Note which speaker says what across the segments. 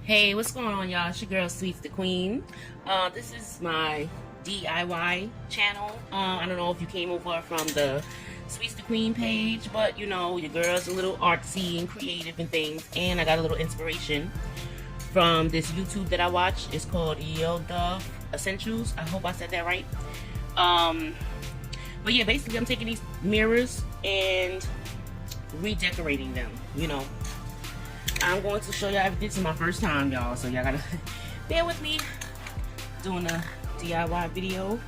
Speaker 1: Hey, what's going on, y'all? It's your girl, Sweets the Queen. This is my DIY channel. I don't know if you came over from the Sweets the Queen page, but you know, your girl's a little artsy and creative and things, and I got a little inspiration from this YouTube that I watch. It's called Yo Dove Essentials. I hope I said that right. But yeah, basically I'm taking these mirrors and redecorating them, you know. I'm going to show y'all everything. This is my first time, y'all, so y'all gotta bear with me doing a DIY video.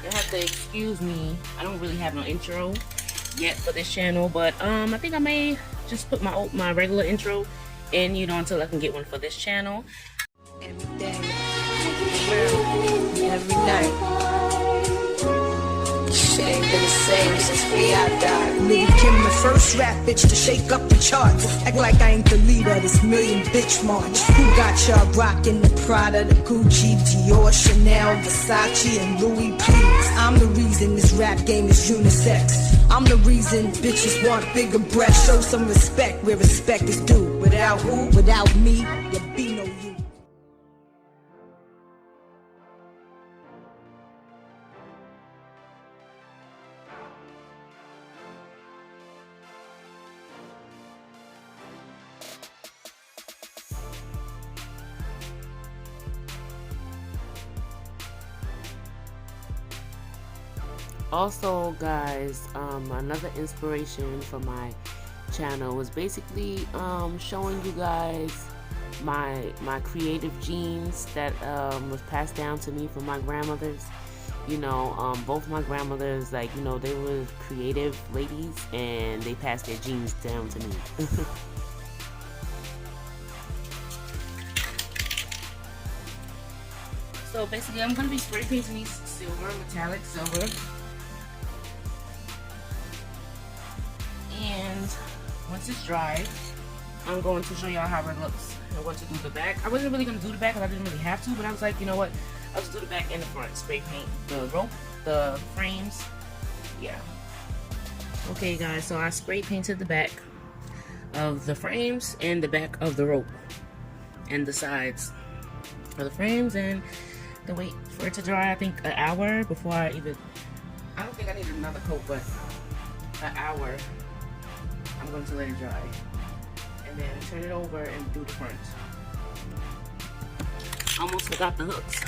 Speaker 1: You have to excuse me, I don't really have no intro yet for this channel, but I think I may just put my regular intro in, you know, until I can get one for this channel.
Speaker 2: Every day, every night. Shit ain't been the same since I died.
Speaker 3: Nigga Kim, the first rap bitch to shake up the charts. Act like I ain't the leader of this million bitch march. Who got y'all rocking the Prada, the Gucci, Dior, Chanel, Versace, and Louis? Please, I'm the reason this rap game is unisex. I'm the reason bitches want bigger breasts. Show some respect where respect is due. Without who? Without me, there be no you.
Speaker 1: Also, guys, another inspiration for my channel was basically showing you guys my creative genes that was passed down to me from my grandmothers. You know, both my grandmothers, like, you know, they were creative ladies and they passed their genes down to me. So basically I'm going to be spray painting these silver, metallic silver. And once it's dry, I'm going to show y'all how it looks. I want to do the back. I wasn't really going to do the back because I didn't really have to, but I was like, you know what? I'll just do the back and the front. Spray paint the rope, the frames. Yeah. Okay, guys, so I spray painted the back of the frames and the back of the rope and the sides of the frames, and to wait for it to dry, I think an hour before I don't think I need another coat, but an hour. I'm going to let it dry and then turn it over and do the front. Almost forgot the hooks.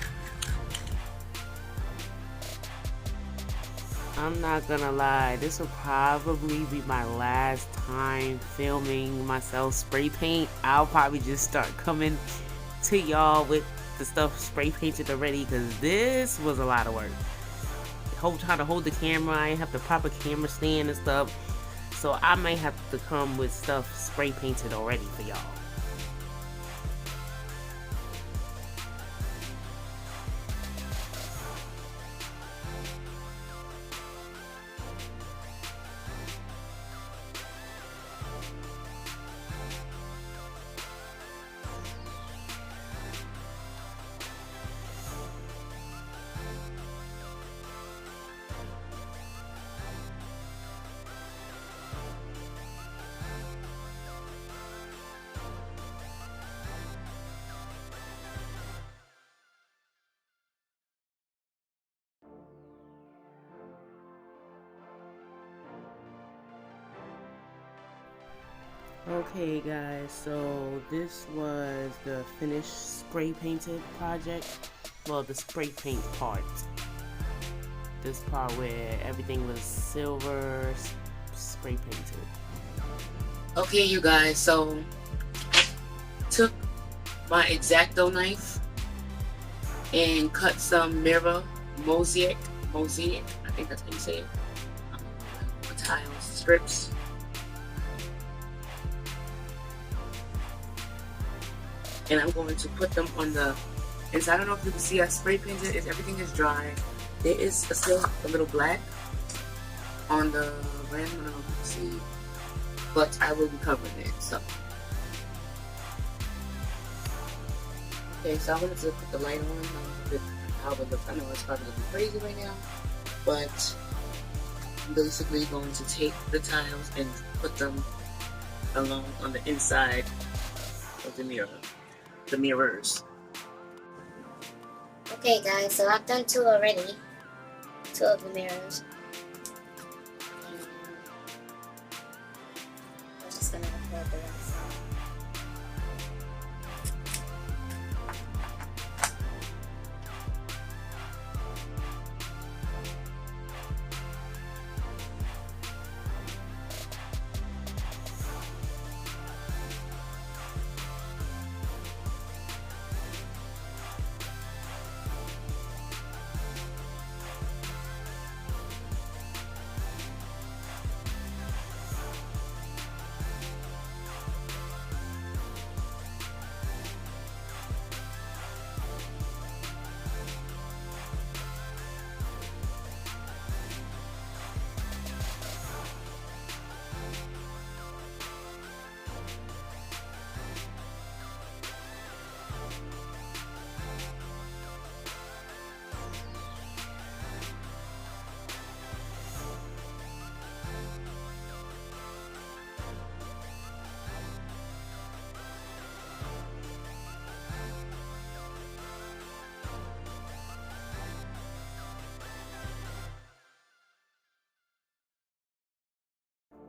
Speaker 1: I'm not gonna lie, this will probably be my last time filming myself spray paint. I'll probably just start coming to y'all with the stuff spray painted already, because this was a lot of work. Trying to hold the camera, I have the proper camera stand and stuff. So I may have to come with stuff spray painted already for y'all. Okay guys, so this was the finished spray painted project. Well, the spray paint part. This part where everything was silver spray painted. Okay you guys, so I took my X-Acto knife and cut some mirror mosaic, I think that's how you say it, tile strips. And I'm going to put them on the inside. I don't know if you can see, I spray painted it. Everything is dry. There is still a little black on the rim. I don't know if you can see. but I will be covering it. So okay, so I wanted to put the light on. How it looks. I know it's probably looking crazy right now, but I'm basically going to take the tiles and put them along on the inside of the mirrors.
Speaker 4: Okay guys, so I've done 2 already. 2 of the mirrors. I'm just gonna record the rest.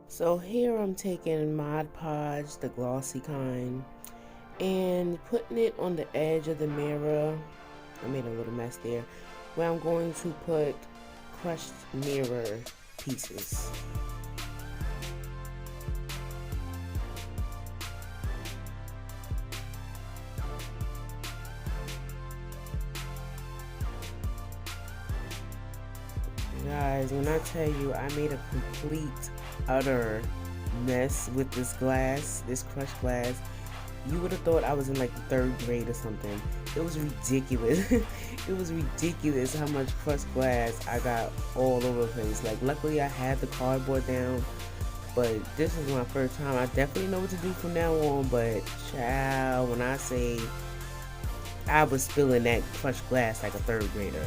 Speaker 1: So here I'm taking Mod Podge, the glossy kind, and putting it on the edge of the mirror. I made a little mess there, where I'm going to put crushed mirror pieces. Guys, when I tell you I made a complete, utter mess with this glass, this crushed glass, you would have thought I was in like the 3rd grade or something. It was ridiculous. It was ridiculous how much crushed glass I got all over the place. Like, luckily I had the cardboard down, but this is my first time. I definitely know what to do from now on, but child, when I say I was spilling that crushed glass like a 3rd grader.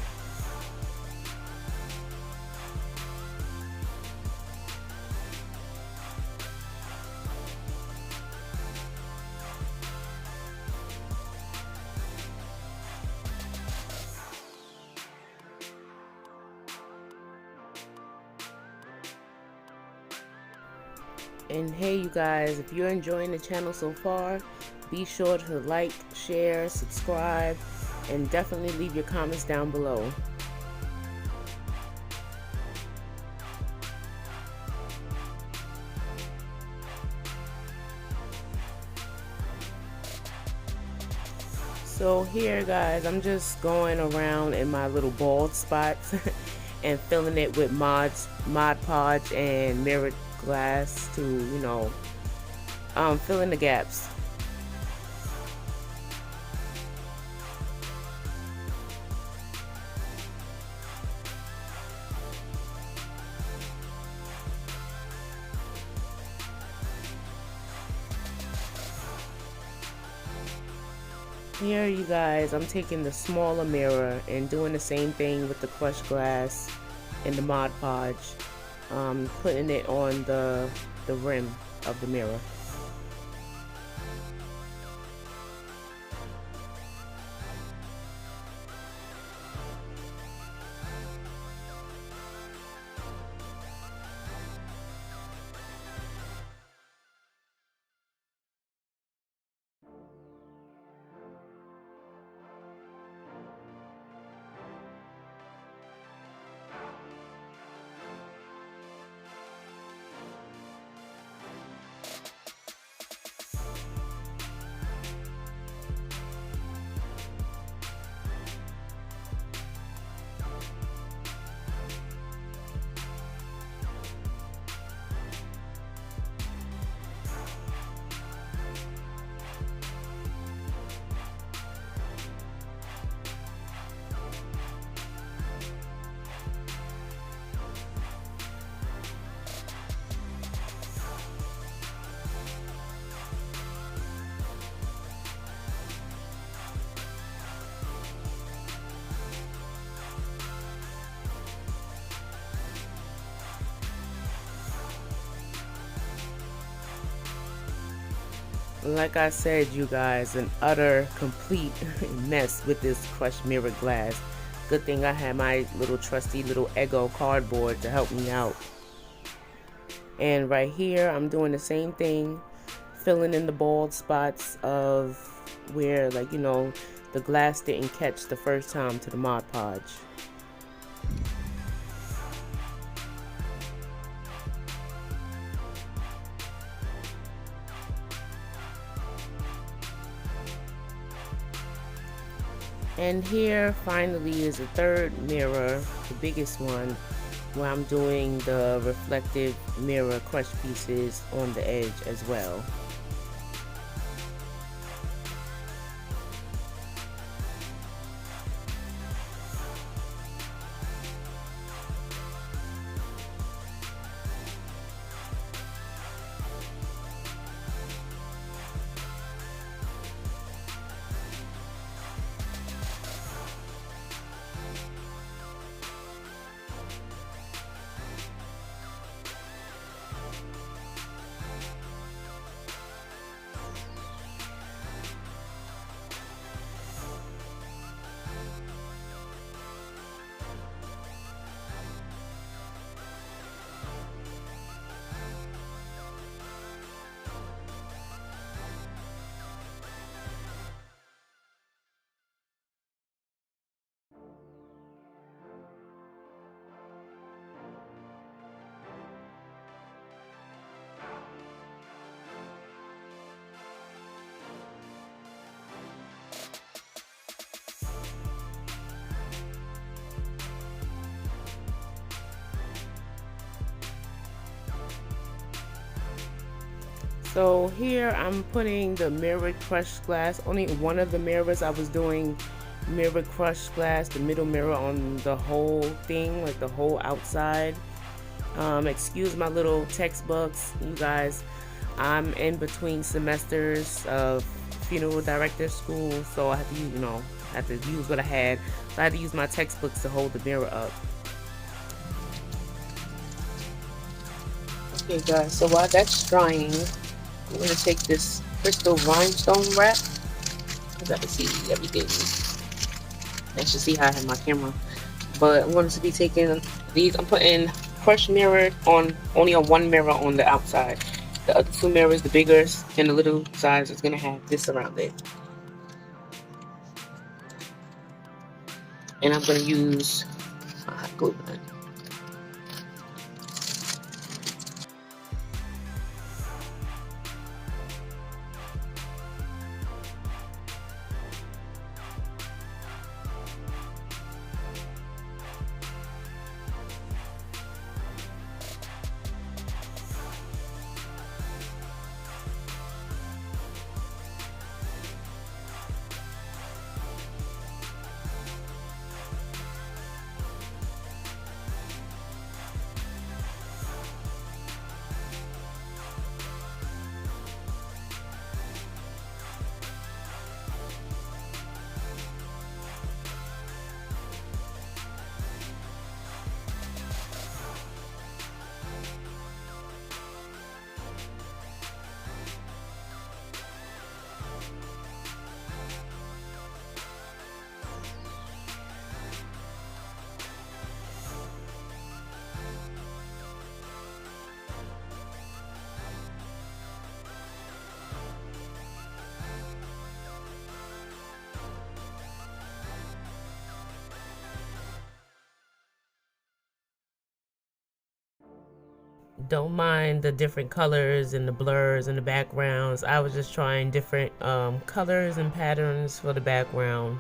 Speaker 1: And hey, you guys, if you're enjoying the channel so far, be sure to like, share, subscribe, and definitely leave your comments down below. So here, guys, I'm just going around in my little bald spots and filling it with Mod Podge and mirrored glass to, you know, fill in the gaps. Here, you guys, I'm taking the smaller mirror and doing the same thing with the crushed glass and the Mod Podge, putting it on the rim of the mirror. like I said, you guys, an utter complete mess with this crushed mirror glass. Good thing I had my little trusty little Eggo cardboard to help me out. And right here I'm doing the same thing, filling in the bald spots of where, like, you know, the glass didn't catch the first time to the Mod Podge. And here finally is the third mirror, the biggest one, where I'm doing the reflective mirror crush pieces on the edge as well. So here I'm putting the mirror crushed glass. Only one of the mirrors I was doing mirror crushed glass, the middle mirror on the whole thing, like the whole outside. Excuse my little textbooks, you guys. I'm in between semesters of funeral director school, so I have to, you know, use what I had. So I had to use my textbooks to hold the mirror up. Okay guys, so while that's drying, I'm going to take this crystal rhinestone wrap. You got to see everything. I should see how I have my camera. But I'm going to be taking these. I'm putting crushed mirror on only on one mirror on the outside. The other two mirrors, the bigger and the little size, is going to have this around it. And I'm going to use a hot glue gun. Don't mind the different colors and the blurs and the backgrounds. I was just trying different colors and patterns for the background.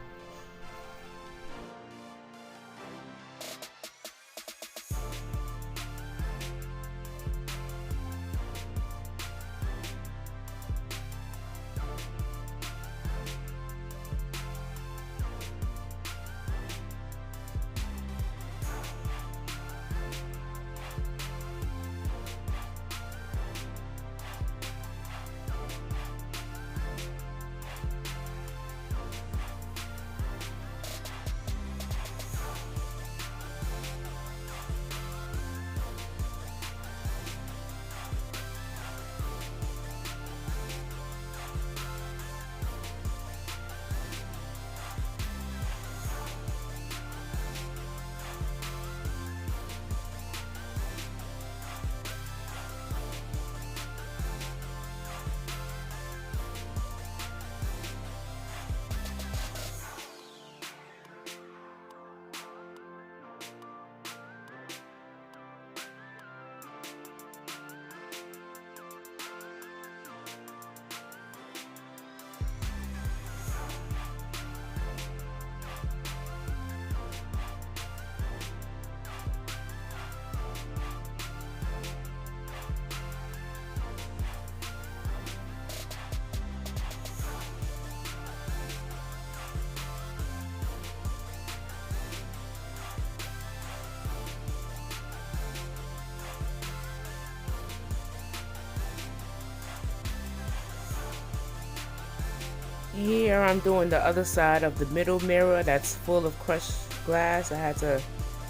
Speaker 1: Here I'm doing the other side of the middle mirror that's full of crushed glass. I had to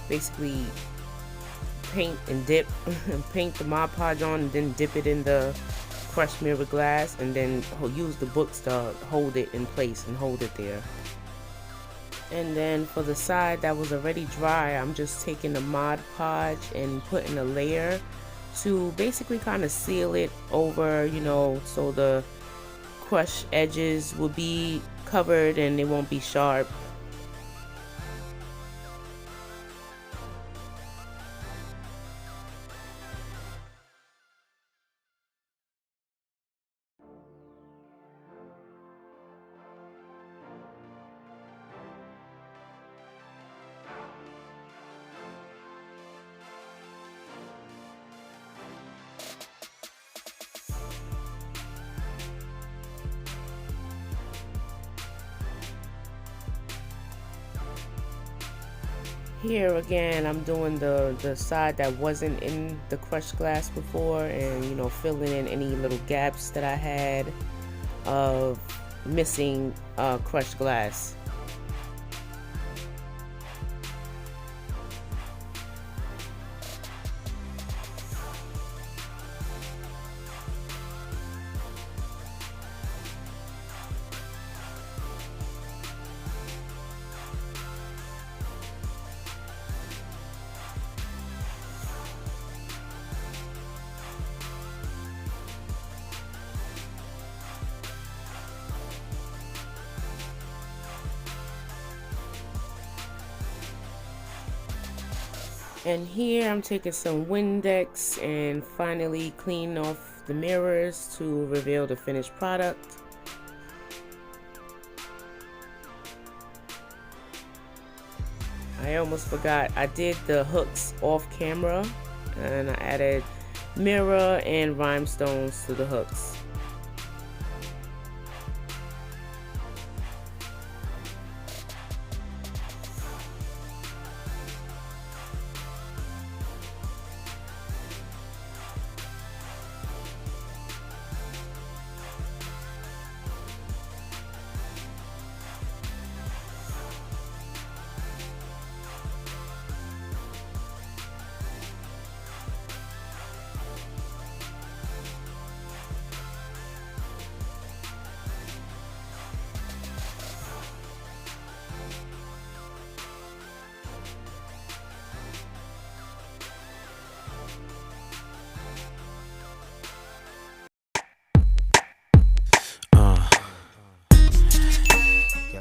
Speaker 1: basically paint and dip and paint the Mod Podge on and then dip it in the crushed mirror glass and then use the books to hold it in place and hold it there. And then for the side that was already dry, I'm just taking the Mod Podge and putting a layer to basically kind of seal it over, you know, so the crushed edges will be covered and it won't be sharp. Here again, I'm doing the side that wasn't in the crushed glass before, and you know, filling in any little gaps that I had of missing crushed glass. And here I'm taking some Windex and finally cleaning off the mirrors to reveal the finished product. I almost forgot, I did the hooks off camera and I added mirror and rhinestones to the hooks.